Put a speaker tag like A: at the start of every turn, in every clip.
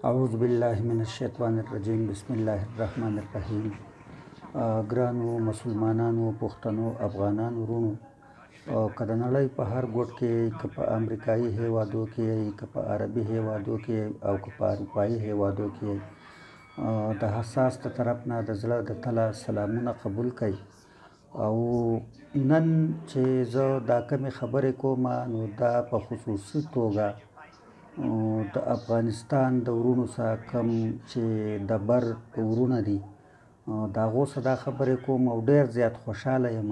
A: اعوذ بالله من الشیطان الرجیم بسم الله الرحمن الرحیم. ګرانو مسلمانانو، پښتنو، افغانانو ورونو، که د نړۍ په هر ګوټ کې، که په امریکایي هیوادو کې، که په عربي هیوادو کې او که په اروپایي هیوادو کې، د حساس د طرف نه د زړه د تله سلامونه قبول کړئ. او نن چې زه دا کمې خبرې کوم، نو دا په خصوصي توګه د افغانستان د ورونو سره کوم چې د بر ورونه دي، د هغو سره دا خبرې کوم او ډېر زیات خوشحاله یم.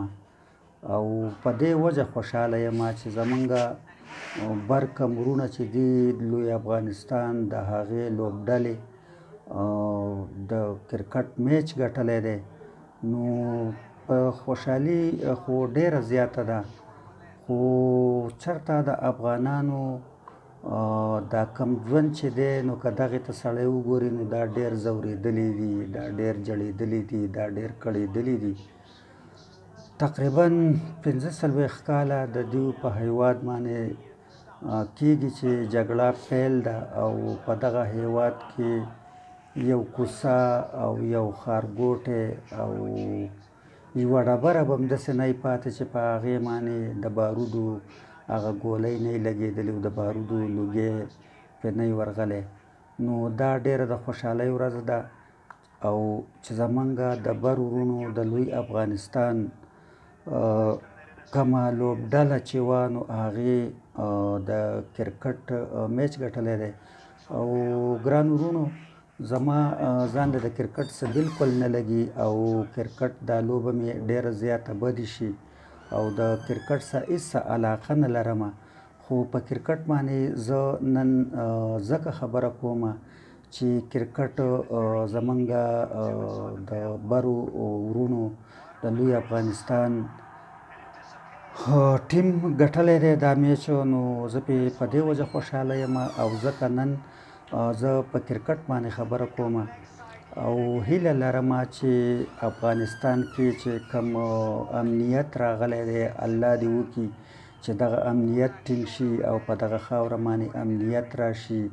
A: او په دې وجه خوشحاله یم چې زمونږ بر کوم ورونه چې دي، لوی افغانستان د هغې لوبډلې د کرکټ میچ ګټلی دی. نو په خوشحالي خو ډېره زیاته ده، خو چېرته د افغانانو دا کم ژوند چې دی، نو که دغې ته سړی وګوري نو دا ډېر ځورېدلي دي، دا ډېر جړېدلي دي، دا ډېر کړېدلي دي. تقریبا 45 کاله د دوی په هیواد باندې کېږي چې جګړه پیل ده، او په دغه هیواد کې یو کوڅه او یو ښارګوټی او یوه ډبره به همداسې نه وي پاتې چې په هغې باندې د بارودو هغه ګولۍ نه وي لګېدلې او د بارودو لوګی پرې نه وي ورغلی. نو دا ډېره د خوشحالۍ ورځ ده. او چې زمونږ د بر ورونو د لوی افغانستان کومه لوبډله چې وه، نو هغې د کرکټ میچ ګټلی دی. او ګران ورونو، زما ځان له د کرکټ څخه بلکل نه لګي، او کرکټ دا لوبه مې ډېره زیاته بد ایسي او د کرکټ سره هېڅ علاقه نه لرم. خو په کرکټ باندې زه نن ځکه خبره کوم چې کرکټ زمونږ د برو ورونو د لوی افغانستان ټیم ګټلی دی دا میچ. نو زه په دې وجه خوشحاله یم او ځکه نن زه په کرکټ باندې خبره کوم. او هیله لرم چې افغانستان کې چې کوم امنیت راغلی دی، الله دې وکړي چې دغه امنیت ټینګ شي او په دغه خاوره باندې امنیت راشي.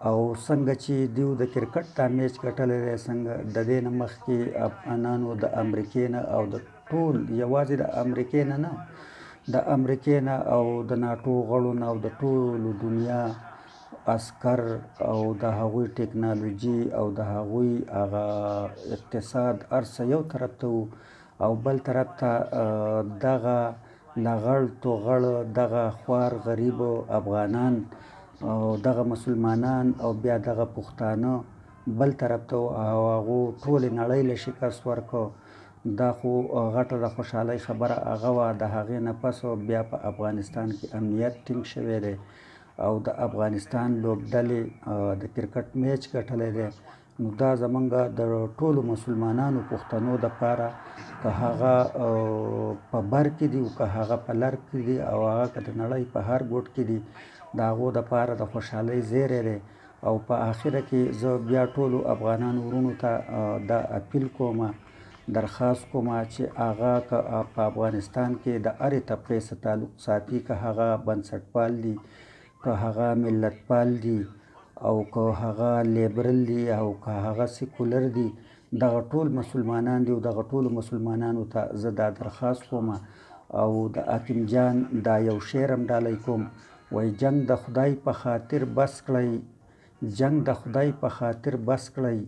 A: او څنګه چې دوی د کرکټ دا میچ ګټلی دی، څنګه د دې نه مخکې افغانانو د امریکې نه او د ټول، یوازې د امریکې نه نه، د امریکې نه او د ناټو غړو نه او د ټولو دنیا عسکر او د هغوی ټکنالوژي او د هغوی هغه اقتصاد هر څه یو طرف ته و، او بل طرف ته دغه لغړ توغړ دغه خوار غریب افغانان او دغه مسلمانان او بیا دغه پښتانه بل طرف ته و، او هغو ټولې نړۍ له شکست ورکړ. دا خو غټه د خوشحالۍ خبره هغه وه. د هغې نه پس بیا په افغانستان کې امنیت ټینګ شوی دی او د افغانستان لوبډلې د کرکټ میچ ګټلی دی. نو دا زمونږ د ټولو مسلمانانو پښتنو دپاره، که هغه په بر کې دي او که هغه په لر کې دي او هغه که د نړۍ په هر ګوټ کې دي، د هغو دپاره د خوشحالۍ زیری دی. او په آخره کې زه بیا ټولو افغانانو ورونو ته دا اپیل کوم، درخواست کوم چې هغه که په افغانستان کې د هرې طبقې سره تعلق ساتي، که هغه بنسټپال دي، که هغه ملتپال دي، او که هغه لیبرل دي، او که هغه سیکولر دي، دغه ټول مسلمانان دي. او دغه ټولو مسلمانانو ته زه دا درخواست کوم. او د حکیم جان دا یو شعر هم ډالۍ کوم، وایي جنګ د خدای په خاطر بس کړئ، جنګ د خدای په خاطر بس کړئ،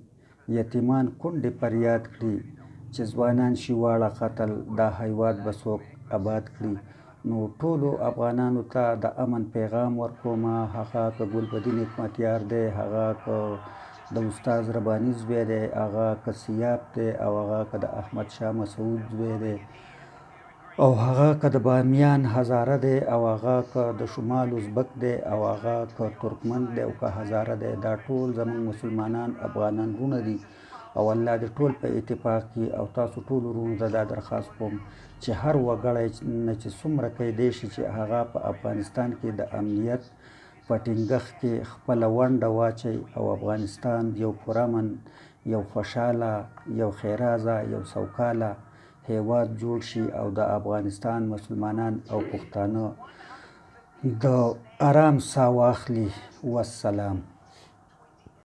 A: یتیمان کونډې فریاد کړي چې ځوانان شي واړه قتل، دا هیواد به څوک آباد کړي. نو ټولو افغانانو ته د امن پیغام ورکوم، هغه که ګلبدین حکمتیار دی، هغه که د استاد رباني زوی دی، هغه که سیاف دی، او هغه که د احمد شاه مسعود زوی دی، او هغه که د بامیان هزاره دی، او هغه که د شمال ازبک دی، او هغه که ترکمن دی او که هزاره دی، دا ټول زموږ مسلمانان افغانان ورونه دي. او الله دې ټول په اتفاق کړي. او تاسو ټول ورونو ته دا درخواست کوم چې هر وګړی نه چې څومره کیدی شي چې هغه په افغانستان کې د امنیت په ټینګښت کې خپله ونډه واچوي، او افغانستان یو پرامن، یو خوشحاله، یو ښېرازه، یو سوکاله هیواد جوړ شي، او د افغانستان مسلمانان او پښتانه د آرام ساه واخلي. والسلام.